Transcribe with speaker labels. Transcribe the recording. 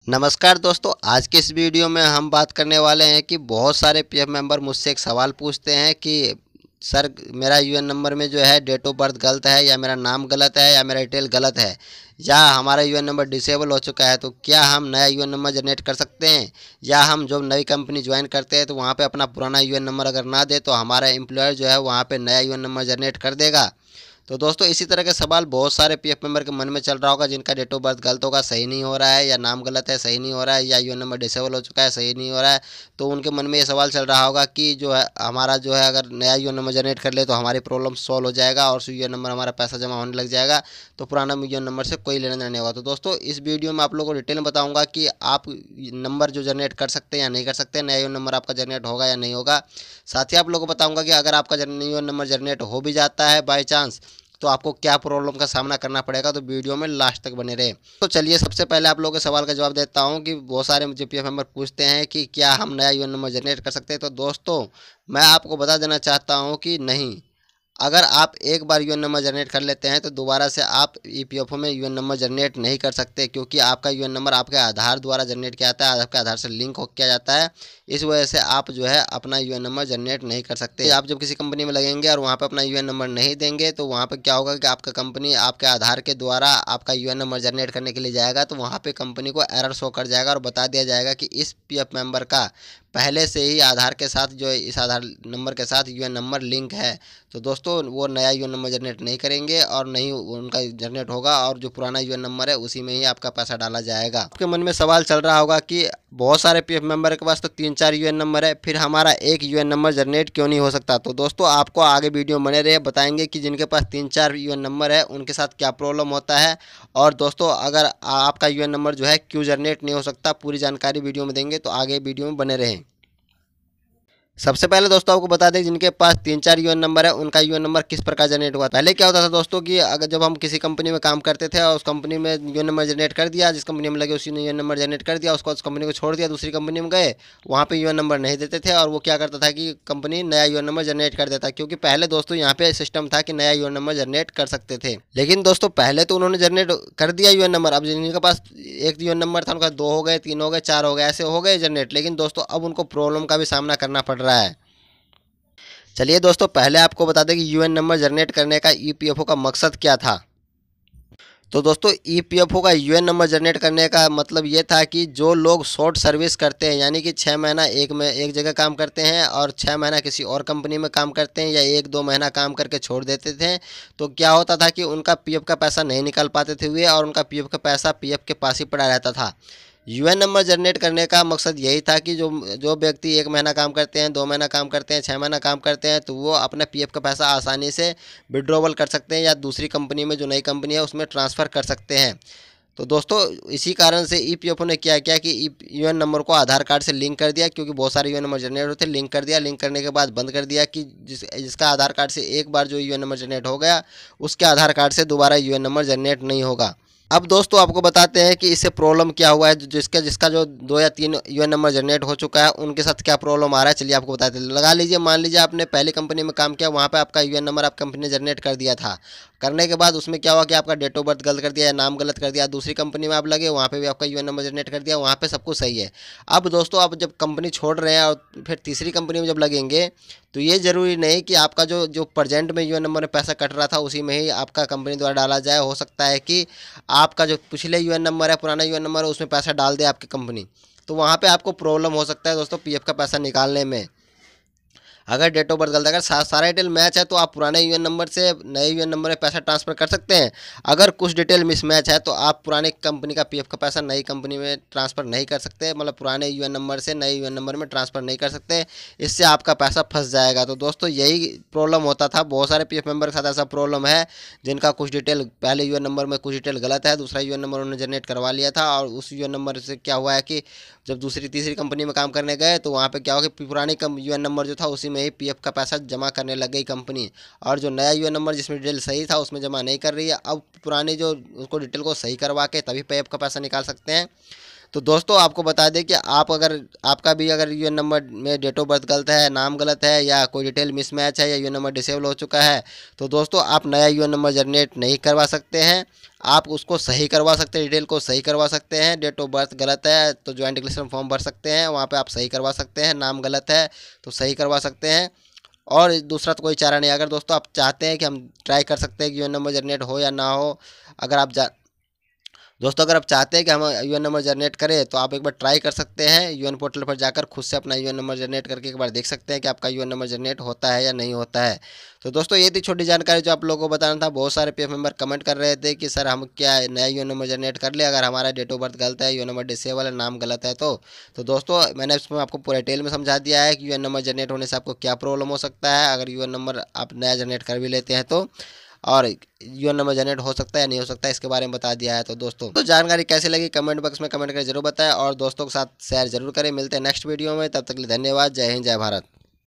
Speaker 1: नमस्कार दोस्तों, आज के इस वीडियो में हम बात करने वाले हैं कि बहुत सारे पीएफ मेंबर मुझसे एक सवाल पूछते हैं कि सर मेरा यूएन नंबर में जो है डेट ऑफ बर्थ गलत है या मेरा नाम गलत है या मेरा डिटेल गलत है या हमारा यूएन नंबर डिसेबल हो चुका है, तो क्या हम नया यूएन नंबर जनरेट कर सकते हैं। या हम जब नई कंपनी ज्वाइन करते हैं तो वहाँ पे अपना पुराना यूएन नंबर अगर ना दे तो हमारा एम्प्लॉयर जो है वहाँ पे नया यूएन नंबर जनरेट कर देगा। तो दोस्तों इसी तरह के सवाल बहुत सारे पीएफ मेंबर के मन में चल रहा होगा, जिनका डेट ऑफ बर्थ गलत होगा, सही नहीं हो रहा है, या नाम गलत है सही नहीं हो रहा है, या यूएन नंबर डिसेबल हो चुका है सही नहीं हो रहा है। तो उनके मन में ये सवाल चल रहा होगा कि जो है हमारा जो है अगर नया यूएन नंबर जनरेट कर ले तो हमारी प्रॉब्लम सॉल्व हो जाएगा और उस यूएन नंबर हमारा पैसा जमा होने लग जाएगा, तो पुराना यूएन नंबर से कोई लेना देना नहीं होगा। तो दोस्तों इस वीडियो में आप लोगों को डिटेल में बताऊंगा कि आप नंबर जो जनरेट कर सकते हैं या नहीं कर सकते, नया यूएन नंबर आपका जनरेट होगा या नहीं होगा। साथ ही आप लोगों को बताऊंगा कि अगर आपका यूएन नंबर जनरेट हो भी जाता है बाई चांस, तो आपको क्या प्रॉब्लम का सामना करना पड़ेगा। तो वीडियो में लास्ट तक बने रहे। तो चलिए सबसे पहले आप लोगों के सवाल का जवाब देता हूं कि बहुत सारे मुझे पीएफ मेंबर पूछते हैं कि क्या हम नया यूएन नंबर जनरेट कर सकते हैं। तो दोस्तों मैं आपको बता देना चाहता हूं कि नहीं। अगर आप एक बार यूएन नंबर जनरेट कर लेते हैं तो दोबारा से आप ईपीएफओ में यूएन नंबर जनरेट नहीं कर सकते, क्योंकि आपका यूएन नंबर आपके आधार द्वारा जनरेट किया जाता है, आपके आधार से लिंक हो किया जाता है। इस वजह से आप जो है अपना यूएन नंबर जनरेट नहीं कर सकते। आप जब किसी कंपनी में लगेंगे और वहाँ पर अपना यूएन नंबर नहीं देंगे तो वहाँ पर क्या होगा कि आपका कंपनी आपके आधार के द्वारा आपका यूएन नंबर जनरेट करने के लिए जाएगा, तो वहाँ पर कंपनी को एरर शो कर जाएगा और बता दिया जाएगा कि इस पीएफ मेंबर का पहले से ही आधार के साथ जो इस आधार नंबर के साथ यूएन नंबर लिंक है। तो दोस्तों वो नया यूएन नंबर जनरेट नहीं करेंगे और नहीं उनका जनरेट होगा, और जो पुराना यूएन नंबर है उसी में ही आपका पैसा डाला जाएगा। आपके मन में सवाल चल रहा होगा कि बहुत सारे पीएफ मेंबर के पास तो 3-4 यूएन नंबर है, फिर हमारा एक यूएन नंबर जनरेट क्यों नहीं हो सकता। तो दोस्तों आपको आगे वीडियो बने रहे, बताएंगे कि जिनके पास 3-4 यूएन नंबर है उनके साथ क्या प्रॉब्लम होता है, और दोस्तों अगर आपका यूएन नंबर जो है क्यों जनरेट नहीं हो सकता, पूरी जानकारी वीडियो में देंगे, तो आगे वीडियो में बने रहें। सबसे पहले दोस्तों आपको बता दें जिनके पास 3-4 यूएन नंबर है उनका यूएन नंबर किस प्रकार जनरेट हुआ। पहले क्या होता था दोस्तों कि अगर जब हम किसी कंपनी में काम करते थे और उस कंपनी में यूएन नंबर जनरेट कर दिया, जिस कंपनी में लगे उसी ने यूएन नंबर जनरेट कर दिया, उसको उस कंपनी को छोड़ दिया, दूसरी कंपनी में गए, वहाँ पे यूएन नंबर नहीं देते थे और वो क्या करता था कि कंपनी नया यूएन नंबर जनरेट कर देता, क्योंकि पहले दोस्तों यहाँ पे सिस्टम था कि नया यूएन नंबर जनरेट कर सकते थे। लेकिन दोस्तों पहले तो उन्होंने जनरेट कर दिया यूएन नंबर, अब जिनके पास एक यूएन नंबर था उनका 2 हो गए, 3 हो गए, 4 हो गए, ऐसे हो गए जनरेट। लेकिन दोस्तों अब उनको प्रॉब्लम का भी सामना करना पड़ रहा है। चलिए दोस्तों पहले आपको बता दें कि यूएन नंबर जनरेट करने का ईपीएफओ का मकसद क्या था। तो दोस्तों ईपीएफओ का यूएन नंबर जनरेट करने का मतलब ये था कि जो लोग शॉर्ट सर्विस करते हैं, यानी कि 6 महीना एक जगह काम करते हैं और 6 महीना किसी और कंपनी में काम करते हैं, या 1-2 महीना काम करके छोड़ देते थे, तो क्या होता था कि उनका पीएफ का पैसा नहीं निकाल पाते थे हुए, और उनका पीएफ का पैसा पीएफ के पास ही पड़ा रहता था। यूएन नंबर जनरेट करने का मकसद यही था कि जो जो व्यक्ति 1 महीना काम करते हैं, 2 महीना काम करते हैं, 6 महीना काम करते हैं, तो वो अपने पीएफ का पैसा आसानी से विड्रॉवल कर सकते हैं या दूसरी कंपनी में जो नई कंपनी है उसमें ट्रांसफ़र कर सकते हैं। तो दोस्तों इसी कारण से ईपीएफओ ने क्या किया कि यूएन नंबर को आधार कार्ड से लिंक कर दिया, क्योंकि बहुत सारे यूएन नंबर जनरेट होते, लिंक कर दिया। लिंक करने के बाद बंद कर दिया कि जिसका आधार कार्ड से एक बार जो यूएन नंबर जनरेट हो गया उसके आधार कार्ड से दोबारा यूएन नंबर जनरेट नहीं होगा। अब दोस्तों आपको बताते हैं कि इससे प्रॉब्लम क्या हुआ है, जिसका जिसका जो 2 या 3 यूएन नंबर जनरेट हो चुका है उनके साथ क्या प्रॉब्लम आ रहा है। चलिए आपको बताते हैं। लगा लीजिए, मान लीजिए आपने पहली कंपनी में काम किया, वहाँ पे आपका यूएन नंबर आप कंपनी ने जनरेट कर दिया था। करने के बाद उसमें क्या हुआ कि आपका डेट ऑफ बर्थ गलत कर दिया या नाम गलत कर दिया। दूसरी कंपनी में आप लगे, वहाँ पे भी आपका यूएन नंबर जनरेट कर दिया, वहाँ पे सब कुछ सही है। अब दोस्तों आप जब कंपनी छोड़ रहे हैं और फिर तीसरी कंपनी में जब लगेंगे, तो ये ज़रूरी नहीं कि आपका जो जो प्रेजेंट में यूएन नंबर में पैसा कट रहा था उसी में ही आपका कंपनी द्वारा डाला जाए। हो सकता है कि आपका जो पिछले यूएन नंबर है, पुराना यूएन नंबर है, उसमें पैसा डाल दे आपकी कंपनी, तो वहाँ पे आपको प्रॉब्लम हो सकता है दोस्तों पीएफ का पैसा निकालने में। अगर डेट ऑफ बर्थ गलत, अगर सारा डिटेल मैच है तो आप पुराने यूएन नंबर से नए यूएन नंबर में पैसा ट्रांसफ़र कर सकते हैं। अगर कुछ डिटेल मिसमैच है तो आप पुराने कंपनी का पीएफ का पैसा नई कंपनी में ट्रांसफ़र नहीं कर सकते, मतलब पुराने यूएन नंबर से नए यूएन नंबर में ट्रांसफ़र नहीं कर सकते। इससे आपका पैसा फंस जाएगा। तो दोस्तों यही प्रॉब्लम होता था, बहुत सारे पीएफ मेंबर के साथ ऐसा प्रॉब्लम है जिनका कुछ डिटेल पहले यूएन नंबर में कुछ डिटेल गलत है, दूसरा यूएन नंबर उन्होंने जनरेट करवा लिया था, और उस यूएन नंबर से क्या हुआ है कि जब दूसरी तीसरी कंपनी में काम करने गए तो वहाँ पे क्या हो कि पुरानी यूएन नंबर जो था उसी में ही पीएफ का पैसा जमा करने लग गई कंपनी, और जो नया यूएन नंबर जिसमें डिटेल सही था उसमें जमा नहीं कर रही है। अब पुरानी जो उसको डिटेल को सही करवा के तभी पीएफ का पैसा निकाल सकते हैं। तो दोस्तों आपको बता दें कि आप अगर आपका भी अगर यूएन नंबर में डेट ऑफ बर्थ गलत है, नाम गलत है या कोई डिटेल मिसमैच है या यूएन नंबर डिसेबल हो चुका है, तो दोस्तों आप नया यूएन नंबर जनरेट नहीं करवा सकते हैं। आप उसको सही करवा सकते हैं, डिटेल को सही करवा सकते हैं। डेट ऑफ बर्थ गलत है तो ज्वाइंट डिक्लेरेशन फॉर्म भर सकते हैं, वहाँ पे आप सही करवा सकते हैं। नाम गलत है तो सही करवा सकते हैं। और दूसरा तो कोई चारा नहीं। अगर दोस्तों आप चाहते हैं कि हम ट्राई कर सकते हैं कि यूएन नंबर जनरेट हो या ना हो, अगर आप दोस्तों अगर आप चाहते हैं कि हम यूएन नंबर जनरेट करें तो आप एक बार ट्राई कर सकते हैं। यूएन पोर्टल पर जाकर खुद से अपना यूएन नंबर जनरेट करके एक बार देख सकते हैं कि आपका यूएन नंबर जनरेट होता है या नहीं होता है। तो दोस्तों ये थी छोटी जानकारी जो आप लोगों को बताना था। बहुत सारे पीएफ मेंबर कमेंट कर रहे थे कि सर हम क्या नया यूएन नंबर जनरेट कर ले अगर हमारा डेट ऑफ बर्थ गलत है, यूएन नंबर डिसेबल है, नाम गलत है। तो दोस्तों मैंने इसमें आपको पूरे डिटेल में समझा दिया है कि यूएन नंबर जनरेट होने से आपको क्या प्रॉब्लम हो सकता है अगर यूएन नंबर आप नया जनरेट कर भी लेते हैं तो, और यूएन नंबर जनरेट हो सकता है या नहीं हो सकता है इसके बारे में बता दिया है। तो दोस्तों तो जानकारी कैसी लगी कमेंट बॉक्स में कमेंट करके जरूर बताएं और दोस्तों के साथ शेयर जरूर करें। मिलते हैं नेक्स्ट वीडियो में, तब तक के लिए धन्यवाद। जय हिंद, जय भारत।